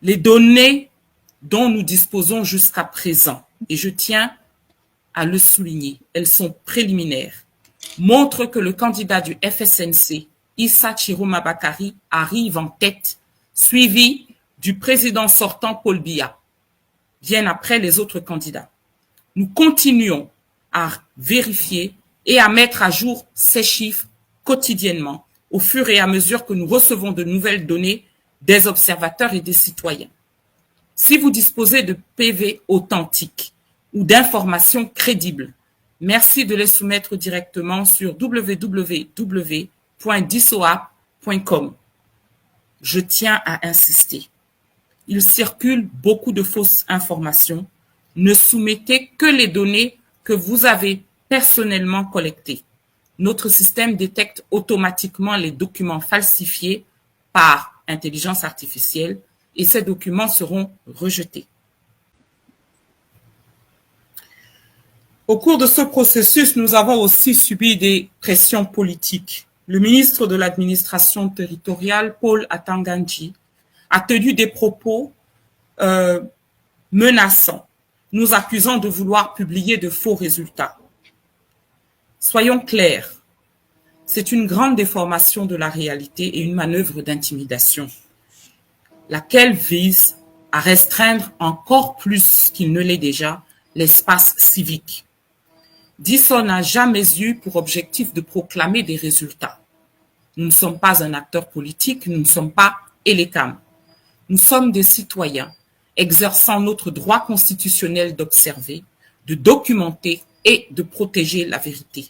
Les données dont nous disposons jusqu'à présent, et je tiens à le souligner, elles sont préliminaires, montrent que le candidat du FSNC, Issa Chiroma Bakari, arrive en tête, suivi du président sortant Paul Biya, bien après les autres candidats. Nous continuons à vérifier et à mettre à jour ces chiffres quotidiennement, au fur et à mesure que nous recevons de nouvelles données des observateurs et des citoyens. Si vous disposez de PV authentiques ou d'informations crédibles, merci de les soumettre directement sur www.disoap.com. Je tiens à insister. Il circule beaucoup de fausses informations. Ne soumettez que les données que vous avez personnellement collectées. Notre système détecte automatiquement les documents falsifiés par intelligence artificielle et ces documents seront rejetés. Au cours de ce processus, nous avons aussi subi des pressions politiques. Le ministre de l'administration territoriale, Paul Atanganji, a tenu des propos menaçants, nous accusant de vouloir publier de faux résultats. Soyons clairs, c'est une grande déformation de la réalité et une manœuvre d'intimidation, laquelle vise à restreindre encore plus qu'il ne l'est déjà l'espace civique. Diso n'a jamais eu pour objectif de proclamer des résultats. Nous ne sommes pas un acteur politique, nous ne sommes pas ELECAM. Nous sommes des citoyens exerçant notre droit constitutionnel d'observer, de documenter et de protéger la vérité.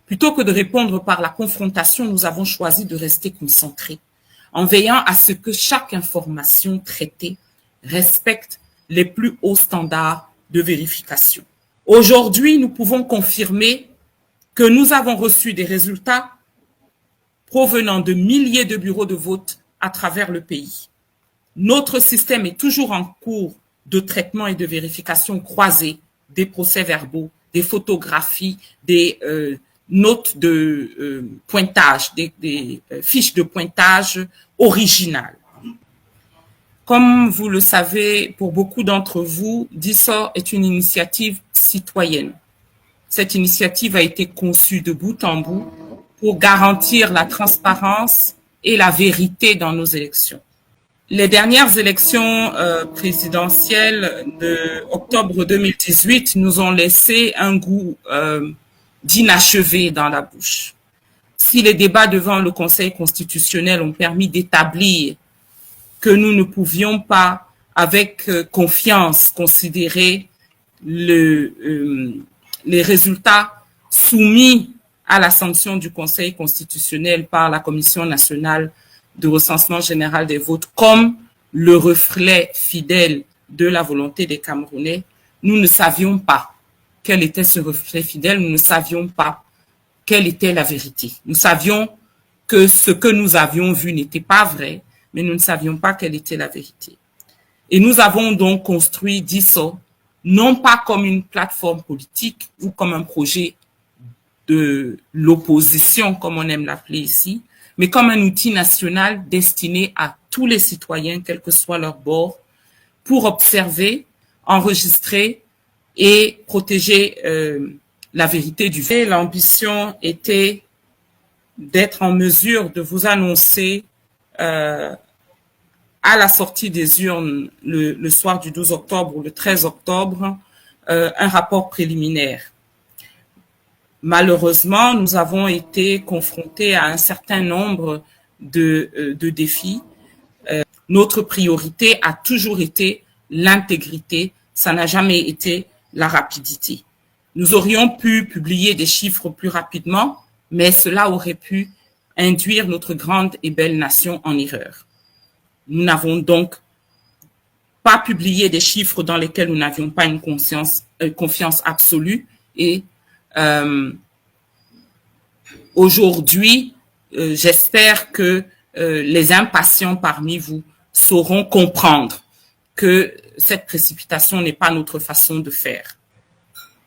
Plutôt que de répondre par la confrontation, nous avons choisi de rester concentrés, en veillant à ce que chaque information traitée respecte les plus hauts standards de vérification. Aujourd'hui, nous pouvons confirmer que nous avons reçu des résultats provenant de milliers de bureaux de vote à travers le pays. Notre système est toujours en cours de traitement et de vérification croisée des procès-verbaux, des photographies, des notes de pointage, des fiches de pointage originales. Comme vous le savez, pour beaucoup d'entre vous, Diso est une initiative citoyenne. Cette initiative a été conçue de bout en bout pour garantir la transparence et la vérité dans nos élections. Les dernières élections présidentielles de octobre 2018 nous ont laissé un goût d'inachevé dans la bouche. Si les débats devant le Conseil constitutionnel ont permis d'établir que nous ne pouvions pas, avec confiance, considérer les résultats soumis à la sanction du Conseil constitutionnel par la Commission nationale de recensement général des votes comme le reflet fidèle de la volonté des Camerounais, nous ne savions pas quel était ce reflet fidèle, nous ne savions pas quelle était la vérité. Nous savions que ce que nous avions vu n'était pas vrai, mais nous ne savions pas quelle était la vérité. Et nous avons donc construit Diso, non pas comme une plateforme politique ou comme un projet de l'opposition, comme on aime l'appeler ici, mais comme un outil national destiné à tous les citoyens, quel que soit leur bord, pour observer, enregistrer et protéger la vérité du fait. L'ambition était d'être en mesure de vous annoncer à la sortie des urnes le soir du 12 octobre ou le 13 octobre un rapport préliminaire. Malheureusement, nous avons été confrontés à un certain nombre de défis. Notre priorité a toujours été l'intégrité, ça n'a jamais été la rapidité. Nous aurions pu publier des chiffres plus rapidement, mais cela aurait pu induire notre grande et belle nation en erreur. Nous n'avons donc pas publié des chiffres dans lesquels nous n'avions pas une confiance absolue et aujourd'hui, j'espère que les impatients parmi vous sauront comprendre que cette précipitation n'est pas notre façon de faire.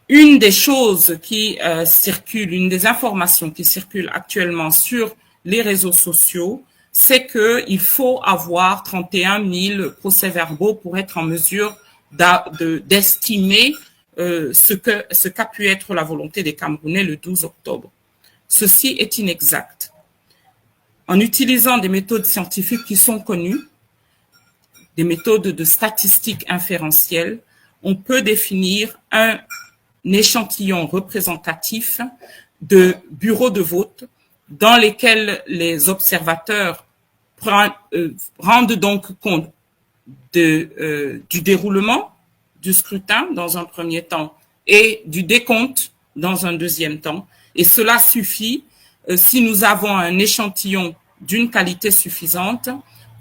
Une des choses qui circulent, une des informations qui circulent actuellement sur les réseaux sociaux, c'est qu'il faut avoir 31 000 procès-verbaux pour être en mesure d'estimer ce qu'a pu être la volonté des Camerounais le 12 octobre. Ceci est inexact. En utilisant des méthodes scientifiques qui sont connues, des méthodes de statistique inférentielle, on peut définir un échantillon représentatif de bureaux de vote dans lesquels les observateurs rendent donc compte du déroulement du scrutin dans un premier temps et du décompte dans un deuxième temps. Et cela suffit si nous avons un échantillon d'une qualité suffisante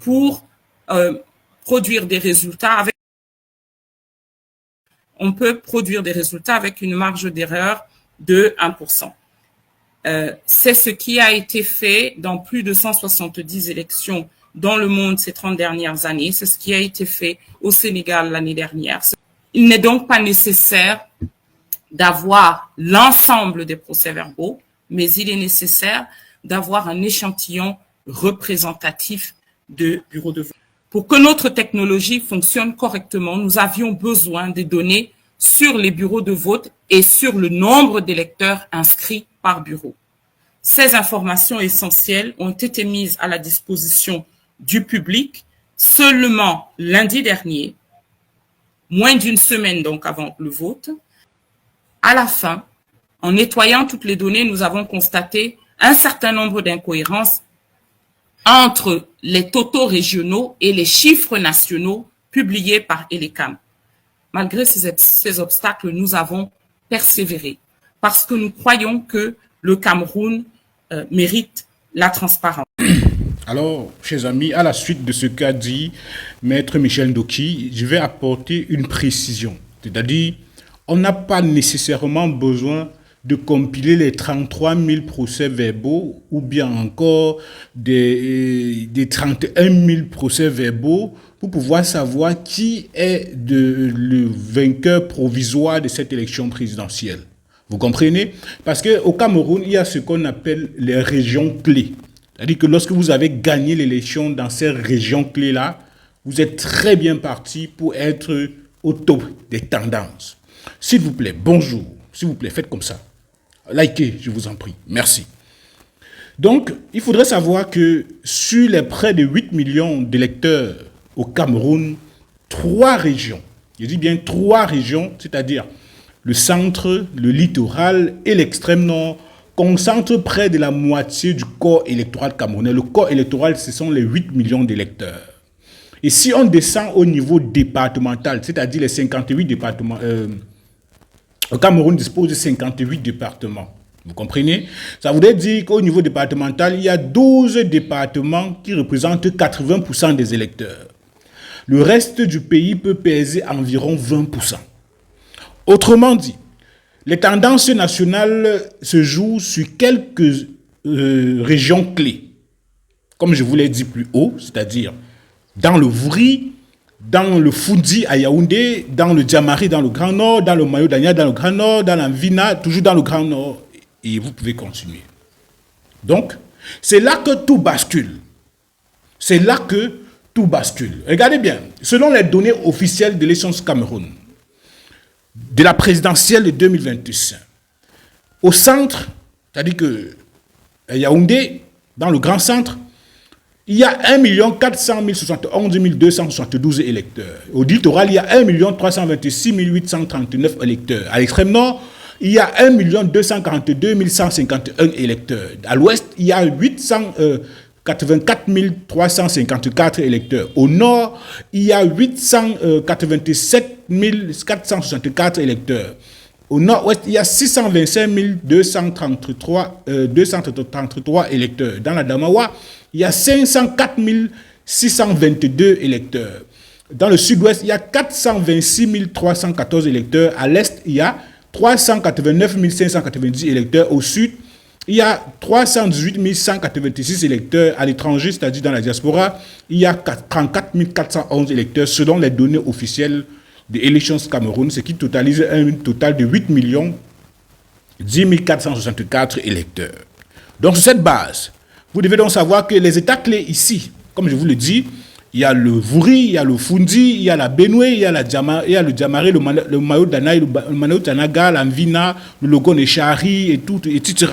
pour produire des résultats on peut produire des résultats avec une marge d'erreur de 1%. C'est ce qui a été fait dans plus de 170 élections dans le monde ces 30 dernières années. C'est ce qui a été fait au Sénégal l'année dernière. Il n'est donc pas nécessaire d'avoir l'ensemble des procès-verbaux, mais il est nécessaire d'avoir un échantillon représentatif de bureaux de vote. Pour que notre technologie fonctionne correctement, nous avions besoin des données sur les bureaux de vote et sur le nombre d'électeurs inscrits par bureau. Ces informations essentielles ont été mises à la disposition du public seulement lundi dernier, moins d'une semaine donc avant le vote. À la fin, en nettoyant toutes les données, nous avons constaté un certain nombre d'incohérences entre les totaux régionaux et les chiffres nationaux publiés par Elecam. Malgré ces obstacles, nous avons persévéré parce que nous croyons que le Cameroun mérite la transparence. Alors, chers amis, à la suite de ce qu'a dit Maître Michel Ndoki, je vais apporter une précision. C'est-à-dire, on n'a pas nécessairement besoin de compiler les 33 000 procès-verbaux ou bien encore des 31 000 procès-verbaux pour pouvoir savoir qui est le vainqueur provisoire de cette élection présidentielle. Vous comprenez? Parce qu'au Cameroun, il y a ce qu'on appelle les régions clés. C'est-à-dire que lorsque vous avez gagné l'élection dans ces régions clés-là, vous êtes très bien parti pour être au top des tendances. S'il vous plaît, bonjour. S'il vous plaît, faites comme ça. Likez, je vous en prie. Merci. Donc, il faudrait savoir que sur les près de 8 millions d'électeurs au Cameroun, 3 régions, je dis bien 3 régions, c'est-à-dire le centre, le littoral et l'extrême nord, concentrent près de la moitié du corps électoral camerounais. Le corps électoral, ce sont les 8 millions d'électeurs. Et si on descend au niveau départemental, c'est-à-dire les 58 départements, le Cameroun dispose de 58 départements. Vous comprenez? Ça voudrait dire qu'au niveau départemental, il y a 12 départements qui représentent 80% des électeurs. Le reste du pays peut peser environ 20%. Autrement dit, les tendances nationales se jouent sur quelques régions clés. Comme je vous l'ai dit plus haut, c'est-à-dire dans le Vouri, dans le Foundi à Yaoundé, dans le Djamari dans le Grand Nord, dans le Mayo-Dania dans le Grand Nord, dans l'Anvina, toujours dans le Grand Nord. Et vous pouvez continuer. Donc, c'est là que tout bascule. C'est là que tout bascule. Regardez bien, selon les données officielles de l'élection Cameroun, de la présidentielle de 2026, au centre, c'est-à-dire que à Yaoundé, dans le grand centre, il y a 1 400 071 272 électeurs. Au littoral, il y a 1 326 839 électeurs. À l'extrême nord, il y a 1 242 151 électeurs. À l'ouest, il y a 884 354 électeurs. Au nord, il y a 887 464 électeurs. Au nord-ouest, il y a 625 233 électeurs. Dans la Damawa, il y a 504 622 électeurs. Dans le sud-ouest, il y a 426 314 électeurs. À l'est, il y a 389 590 électeurs. Au sud, il y a 318 186 électeurs. À l'étranger, c'est-à-dire dans la diaspora, il y a 34 411 électeurs selon les données officielles de Elections Cameroun, ce qui totalise un total de 8 10 464 électeurs. Donc, sur cette base, Vous devez donc savoir que les États clés ici, comme je vous le dis, il y a le Vouri, il y a le Fundi, il y a la Benue, il y a le Djamare, le Mayo Danaï, le Mayo Tanaga, l'Anvina, le Logon et Chari, et tout, etc.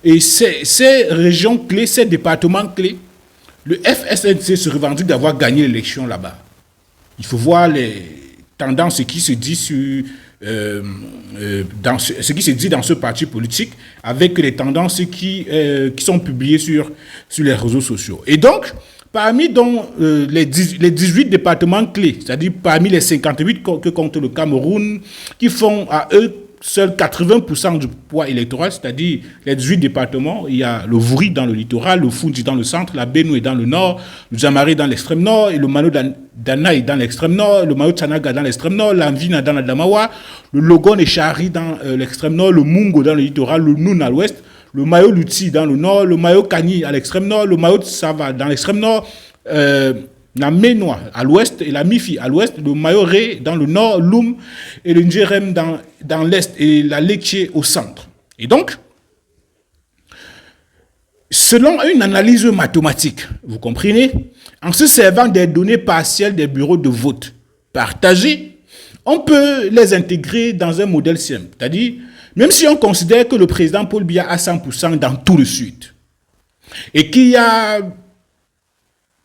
Et ces régions clés, ces départements clés, le FSNC se revendique d'avoir gagné l'élection là-bas. Il faut voir les tendances, ce qui se dit ce qui se dit dans ce parti politique, avec les tendances qui sont publiées sur les réseaux sociaux. Et donc, parmi les 18 départements clés, c'est-à-dire parmi les 58 que compte le Cameroun, qui font à eux seuls 80% du poids électoral, c'est-à-dire les 18 départements, il y a le Vouri dans le littoral, le Fundi dans le centre, la Benue dans le nord, le Djamare dans l'extrême nord, et le Mano Danaï dans l'extrême nord, le Mayo Tanaga dans l'extrême nord, l'Anvina dans la Damawa, le Logon et Chari dans l'extrême nord, le Mungo dans le littoral, le Noun à l'ouest, le Mayo Luti dans le nord, le Mayo Kani à l'extrême nord, le Mayo Sava dans l'extrême nord, la Ménois à l'ouest et la Mifi à l'ouest, le Mayo Ré dans le nord, Loum et le Ndjerem dans l'est et la Lecce au centre. Et donc, selon une analyse mathématique, vous comprenez, en se servant des données partielles des bureaux de vote partagés, on peut les intégrer dans un modèle simple. C'est-à-dire, même si on considère que le président Paul Biya a 100% dans tout le sud, et qu'il y a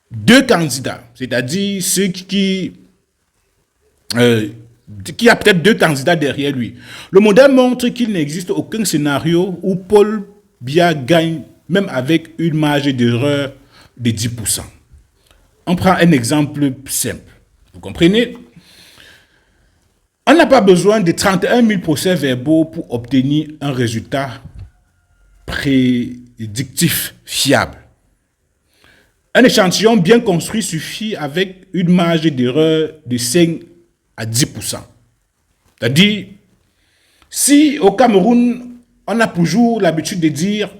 deux candidats, c'est-à-dire ceux qui a peut-être deux candidats derrière lui. Le modèle montre qu'il n'existe aucun scénario où Paul Biya gagne, même avec une marge d'erreur de 10%. On prend un exemple simple. Vous comprenez? On n'a pas besoin de 31 000 procès-verbaux pour obtenir un résultat prédictif fiable. Un échantillon bien construit suffit avec une marge d'erreur de 5 à 10%. C'est-à-dire, si au Cameroun, on a toujours l'habitude de dire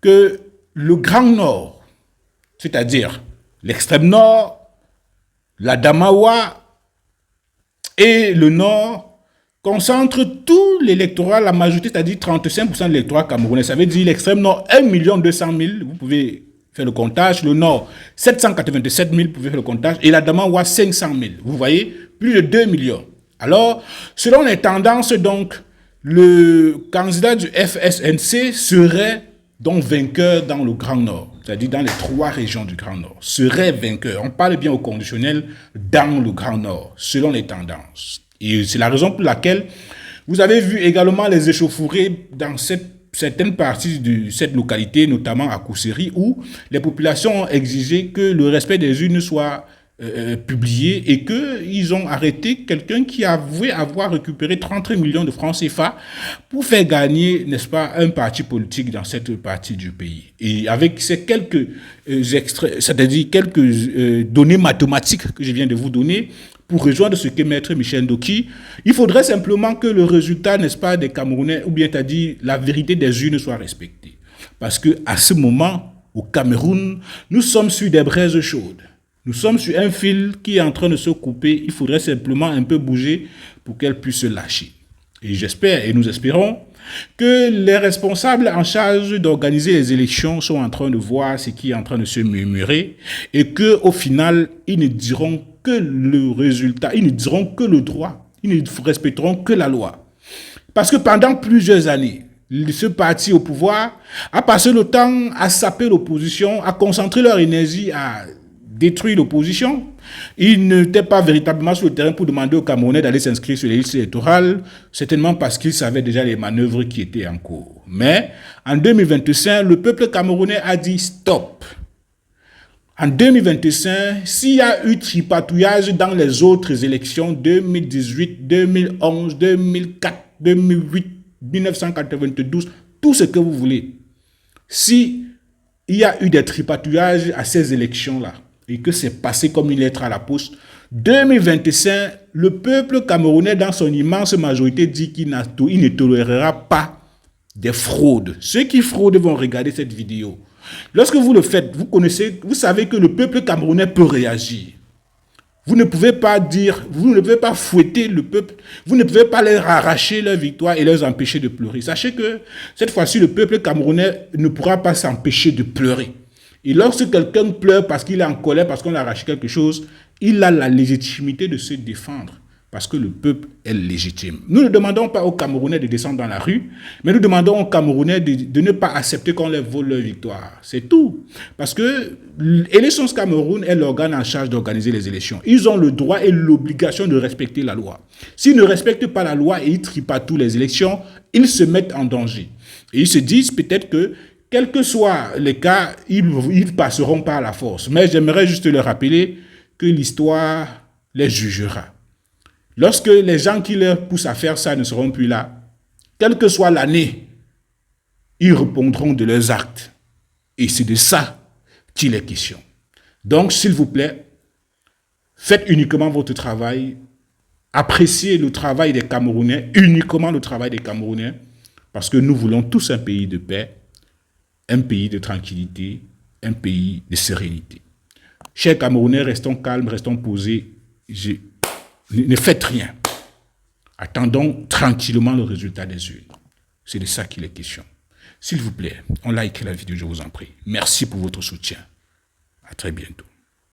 que le Grand Nord, c'est-à-dire l'extrême nord, la Damawa et le nord, concentrent tout l'électorat, la majorité, c'est-à-dire 35% de l'électorat camerounais. Ça veut dire l'extrême nord, 1 200 000, vous pouvez faire le comptage, le nord, 787 000, vous pouvez faire le comptage, et la Damawa, 500 000. Vous voyez, plus de 2 millions. Alors, selon les tendances, donc, le candidat du FSNC serait donc vainqueur dans le Grand Nord, c'est-à-dire dans les 3 régions du Grand Nord, serait vainqueur. On parle bien au conditionnel dans le Grand Nord, selon les tendances. Et c'est la raison pour laquelle vous avez vu également les échauffourées dans certaines parties de cette localité, notamment à Kousséri, où les populations ont exigé que le respect des urnes soit publié et qu'ils ont arrêté quelqu'un qui avouait avoir récupéré 33 millions de francs CFA pour faire gagner, n'est-ce pas, un parti politique dans cette partie du pays. Et avec ces quelques extraits, c'est-à-dire quelques données mathématiques que je viens de vous donner, pour rejoindre ce que Maître Michel Ndoki, il faudrait simplement que le résultat, n'est-ce pas, des Camerounais, ou bien c'est-à-dire la vérité des urnes soit respectée. Parce qu'à ce moment, au Cameroun, nous sommes sur des braises chaudes. Nous sommes sur un fil qui est en train de se couper. Il faudrait simplement un peu bouger pour qu'elle puisse se lâcher. Et j'espère, et nous espérons, que les responsables en charge d'organiser les élections sont en train de voir ce qui est en train de se murmurer et qu'au final, ils ne diront que le résultat, ils ne diront que le droit, ils ne respecteront que la loi. Parce que pendant plusieurs années, ce parti au pouvoir a passé le temps à saper l'opposition, à concentrer leur énergie à détruire l'opposition. Ils n'étaient pas véritablement sur le terrain pour demander aux Camerounais d'aller s'inscrire sur les listes électorales, certainement parce qu'ils savaient déjà les manœuvres qui étaient en cours. Mais en 2025, le peuple camerounais a dit stop. En 2025, s'il y a eu tripatouillage dans les autres élections 2018, 2011, 2004, 2008, 1992, tout ce que vous voulez, si il y a eu des tripatouillages à ces élections-là, et que c'est passé comme une lettre à la poste, 2025, le peuple camerounais, dans son immense majorité, dit qu'il ne tolérera pas des fraudes. Ceux qui fraudent vont regarder cette vidéo. Lorsque vous le faites, vous savez que le peuple camerounais peut réagir. Vous ne pouvez pas dire, vous ne pouvez pas fouetter le peuple, vous ne pouvez pas leur arracher leur victoire et les empêcher de pleurer. Sachez que cette fois-ci, le peuple camerounais ne pourra pas s'empêcher de pleurer. Et lorsque quelqu'un pleure parce qu'il est en colère, parce qu'on a arraché quelque chose, il a la légitimité de se défendre. Parce que le peuple est légitime. Nous ne demandons pas aux Camerounais de descendre dans la rue, mais nous demandons aux Camerounais de ne pas accepter qu'on leur vole leur victoire. C'est tout. Parce que l'Elections Cameroun est l'organe en charge d'organiser les élections. Ils ont le droit et l'obligation de respecter la loi. S'ils ne respectent pas la loi et ils tripatouillent les élections, ils se mettent en danger. Et ils se disent peut-être que, quels que soient les cas, ils passeront par la force. Mais j'aimerais juste leur rappeler que l'histoire les jugera. Lorsque les gens qui leur poussent à faire ça ne seront plus là, quelle que soit l'année, ils répondront de leurs actes. Et c'est de ça qu'il est question. Donc, s'il vous plaît, faites uniquement votre travail, appréciez le travail des Camerounais, uniquement le travail des Camerounais, parce que nous voulons tous un pays de paix, un pays de tranquillité, un pays de sérénité. Chers Camerounais, restons calmes, restons posés. Ne faites rien. Attendons tranquillement le résultat des urnes. C'est de ça qu'il est question. S'il vous plaît, on like la vidéo, je vous en prie. Merci pour votre soutien. À très bientôt.